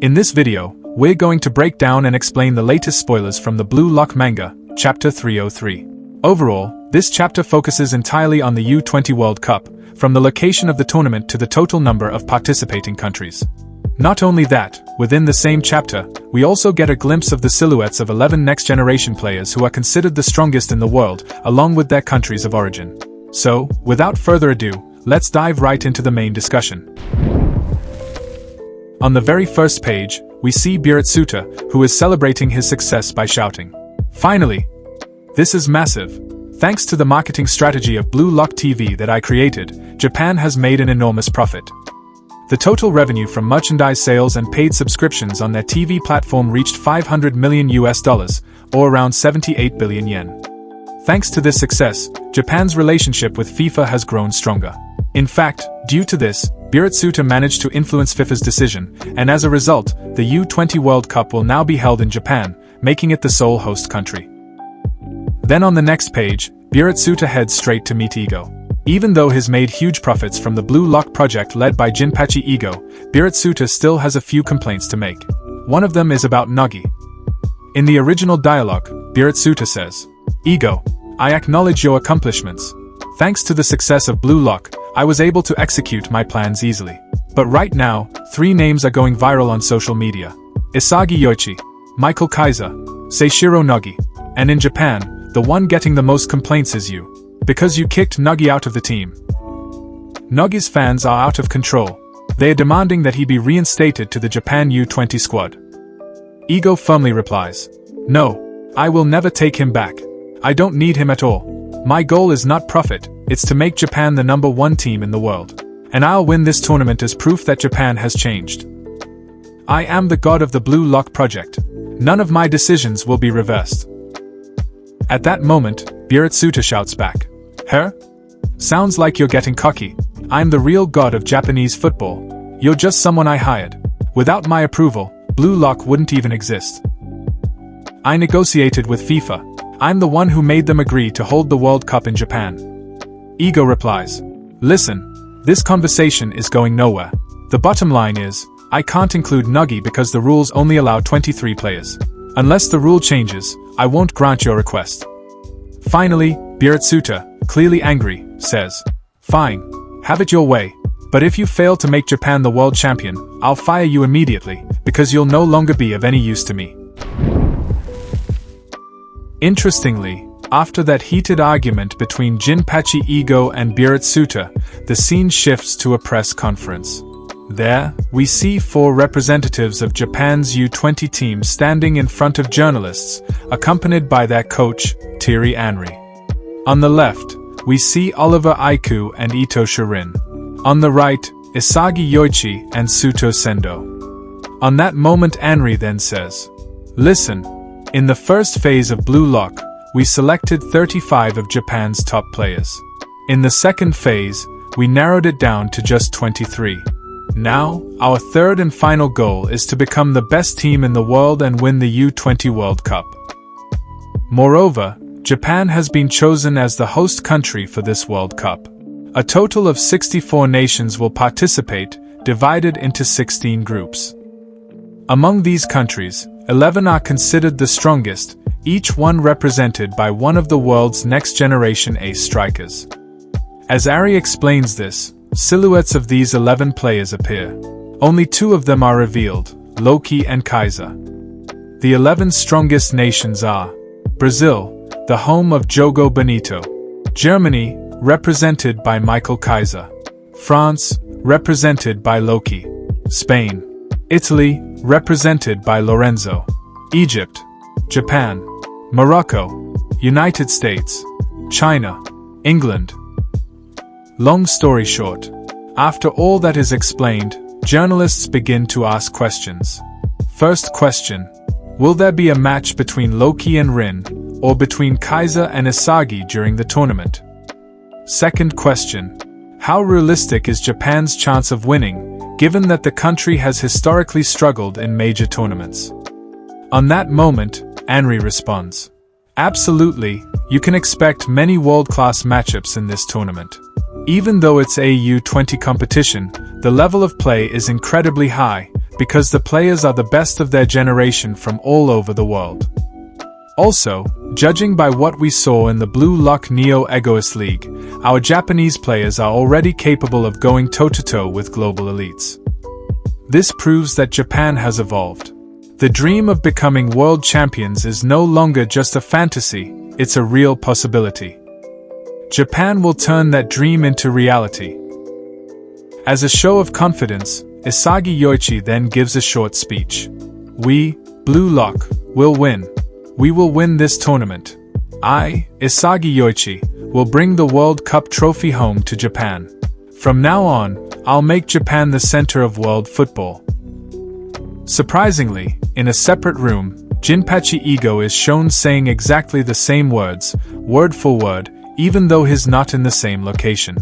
In this video, we're going to break down and explain the latest spoilers from the Blue Lock manga, Chapter 303. Overall, this chapter focuses entirely on the U20 World Cup, from the location of the tournament to the total number of participating countries. Not only that, within the same chapter, we also get a glimpse of the silhouettes of 11 next-generation players who are considered the strongest in the world, along with their countries of origin. So, without further ado, let's dive right into the main discussion. On the very first page, we see Biratsuta, who is celebrating his success by shouting, "Finally! This is massive! Thanks to the marketing strategy of Blue Lock TV that I created, Japan has made an enormous profit. The total revenue from merchandise sales and paid subscriptions on their TV platform reached $500 million, or around 78 billion yen. Thanks to this success, Japan's relationship with FIFA has grown stronger. In fact, due to this, Biratsuta managed to influence FIFA's decision, and as a result, the U20 World Cup will now be held in Japan, making it the sole host country." Then on the next page, Biratsuta heads straight to meet Igo. Even though he's made huge profits from the Blue Lock project led by Jinpachi Igo, Biratsuta still has a few complaints to make. One of them is about Nagi. In the original dialogue, Biratsuta says, "Igo, I acknowledge your accomplishments. Thanks to the success of Blue Lock, I was able to execute my plans easily. But right now, 3 names are going viral on social media. Isagi Yoichi, Michael Kaiser, Seishiro Nagi. And in Japan, the one getting the most complaints is you. Because you kicked Nagi out of the team. Nagi's fans are out of control. They are demanding that he be reinstated to the Japan U20 squad." Igo firmly replies, "No, I will never take him back. I don't need him at all. My goal is not profit, it's to make Japan the #1 team in the world. And I'll win this tournament as proof that Japan has changed. I am the god of the Blue Lock project. None of my decisions will be reversed." At that moment, Biratsuta shouts back, "Her? Sounds like you're getting cocky. I'm the real god of Japanese football. You're just someone I hired. Without my approval, Blue Lock wouldn't even exist. I negotiated with FIFA. I'm the one who made them agree to hold the World Cup in Japan." Igo replies, "Listen, this conversation is going nowhere. The bottom line is, I can't include Nagi because the rules only allow 23 players. Unless the rule changes, I won't grant your request." Finally, Biratsuta, clearly angry, says, "Fine, have it your way. But if you fail to make Japan the world champion, I'll fire you immediately, because you'll no longer be of any use to me." Interestingly, after that heated argument between Jinpachi Igo and Biratsuta, the scene shifts to a press conference. There, we see 4 representatives of Japan's U20 team standing in front of journalists, accompanied by their coach, Thierry Henry. On the left, we see Oliver Aiku and Ito Shirin. On the right, Isagi Yoichi and Suto Sendo. On that moment, Henry then says, "Listen, in the first phase of Blue Lock, we selected 35 of Japan's top players. In the second phase, we narrowed it down to just 23. Now, our third and final goal is to become the best team in the world and win the U20 World Cup. Moreover, Japan has been chosen as the host country for this World Cup. A total of 64 nations will participate, divided into 16 groups. Among these countries, 11 are considered the strongest, each one represented by one of the world's next-generation ace strikers." As Ari explains this, silhouettes of these 11 players appear. Only 2 of them are revealed, Loki and Kaiser. The 11 strongest nations are Brazil, the home of Diogo Benito; Germany, represented by Michael Kaiser; France, represented by Loki; Spain; Italy, represented by Lorenzo; Egypt; Japan; Morocco; United States; China; England. Long story short, after all that is explained, journalists begin to ask questions. First question: will there be a match between Loki and Rin, or between Kaiser and Isagi during the tournament? Second question: how realistic is Japan's chance of winning, given that the country has historically struggled in major tournaments? On that moment, Henry responds, "Absolutely, you can expect many world-class matchups in this tournament. Even though it's a U20 competition, the level of play is incredibly high, because the players are the best of their generation from all over the world. Also, judging by what we saw in the Blue Lock Neo Egoist League, our Japanese players are already capable of going toe-to-toe with global elites. This proves that Japan has evolved. The dream of becoming world champions is no longer just a fantasy, it's a real possibility. Japan will turn that dream into reality. As a show of confidence, Isagi Yoichi then gives a short speech. We, Blue Lock, will win. We will win this tournament. I, Isagi Yoichi, will bring the World Cup trophy home to Japan. From now on, I'll make Japan the center of world football. Surprisingly, in a separate room, Jinpachi Ego is shown saying exactly the same words, word for word, even though he's not in the same location.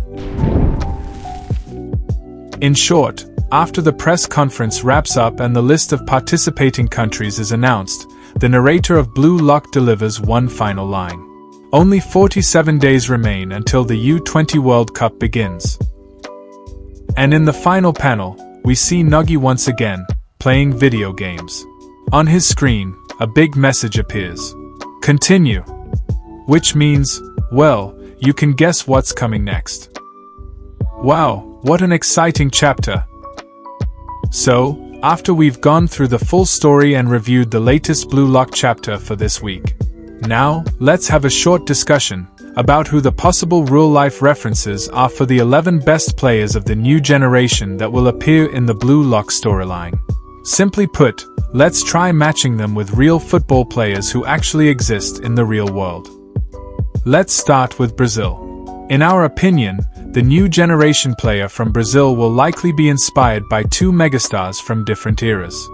In short, after the press conference wraps up and the list of participating countries is announced, the narrator of Blue Lock delivers one final line. Only 47 days remain until the U20 World Cup begins. And in the final panel, we see Nagi once again, playing video games. On his screen, a big message appears. Continue. Which means, well, you can guess what's coming next. Wow, what an exciting chapter. So, after we've gone through the full story and reviewed the latest Blue Lock chapter for this week, now, let's have a short discussion about who the possible real-life references are for the 11 best players of the new generation that will appear in the Blue Lock storyline. Simply put, let's try matching them with real football players who actually exist in the real world. Let's start with Brazil. In our opinion, the new generation player from Brazil will likely be inspired by two megastars from different eras.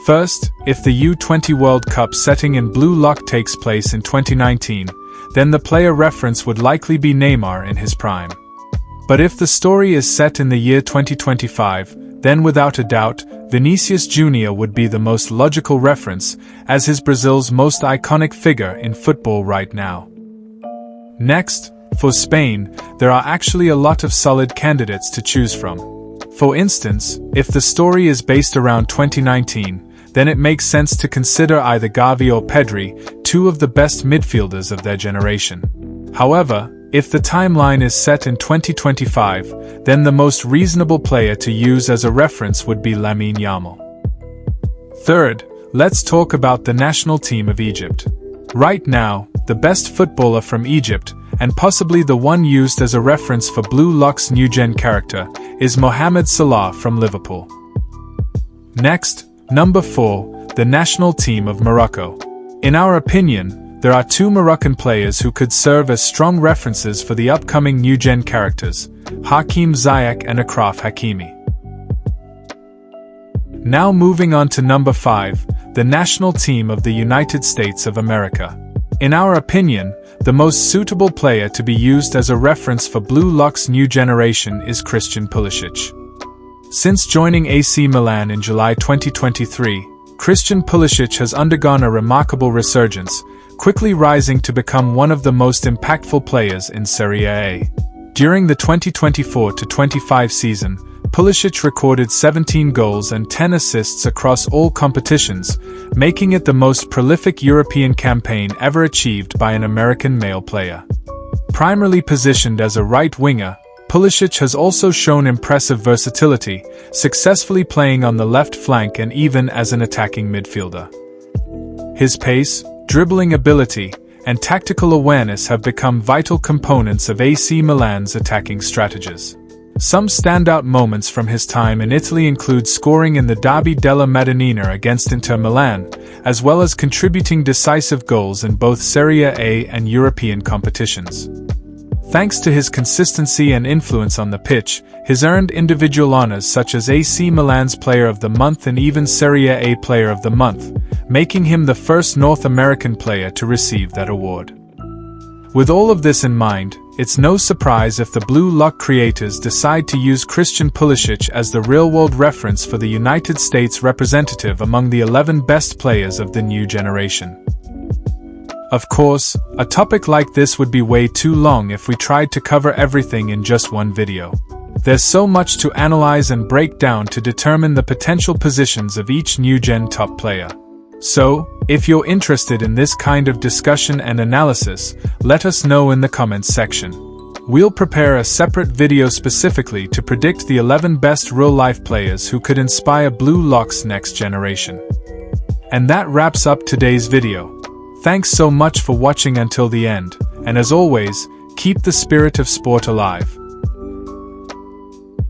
First, if the U20 World Cup setting in Blue Lock takes place in 2019, then the player reference would likely be Neymar in his prime. But if the story is set in the year 2025, then without a doubt, Vinicius Jr. would be the most logical reference, as is Brazil's most iconic figure in football right now. Next, for Spain, there are actually a lot of solid candidates to choose from. For instance, if the story is based around 2019, then it makes sense to consider either Gavi or Pedri, two of the best midfielders of their generation. However, if the timeline is set in 2025, then the most reasonable player to use as a reference would be Lamine Yamal. Third, let's talk about the national team of Egypt. Right now, the best footballer from Egypt, and possibly the one used as a reference for Blue Lock's new-gen character, is Mohamed Salah from Liverpool. Next, number 4, the national team of Morocco. In our opinion, there are two Moroccan players who could serve as strong references for the upcoming new-gen characters, Hakim Ziyech and Achraf Hakimi. Now moving on to number 5, the national team of the United States of America. In our opinion, the most suitable player to be used as a reference for Blue Lock's new generation is Christian Pulisic. Since joining AC Milan in July 2023, Christian Pulisic has undergone a remarkable resurgence, quickly rising to become one of the most impactful players in Serie A. During the 2024-25 season, Pulisic recorded 17 goals and 10 assists across all competitions, making it the most prolific European campaign ever achieved by an American male player. Primarily positioned as a right winger, Pulisic has also shown impressive versatility, successfully playing on the left flank and even as an attacking midfielder. His pace, dribbling ability, and tactical awareness have become vital components of AC Milan's attacking strategies. Some standout moments from his time in Italy include scoring in the Derby della Madonnina against Inter Milan, as well as contributing decisive goals in both Serie A and European competitions. Thanks to his consistency and influence on the pitch, he's earned individual honors such as AC Milan's Player of the Month and even Serie A Player of the Month, making him the first North American player to receive that award. With all of this in mind, it's no surprise if the Blue Lock creators decide to use Christian Pulisic as the real-world reference for the United States representative among the 11 best players of the new generation. Of course, a topic like this would be way too long if we tried to cover everything in just one video. There's so much to analyze and break down to determine the potential positions of each new-gen top player. So, if you're interested in this kind of discussion and analysis, let us know in the comments section. We'll prepare a separate video specifically to predict the 11 best real-life players who could inspire BLUELOCK's next generation. And that wraps up today's video. Thanks so much for watching until the end, and as always, keep the spirit of sport alive.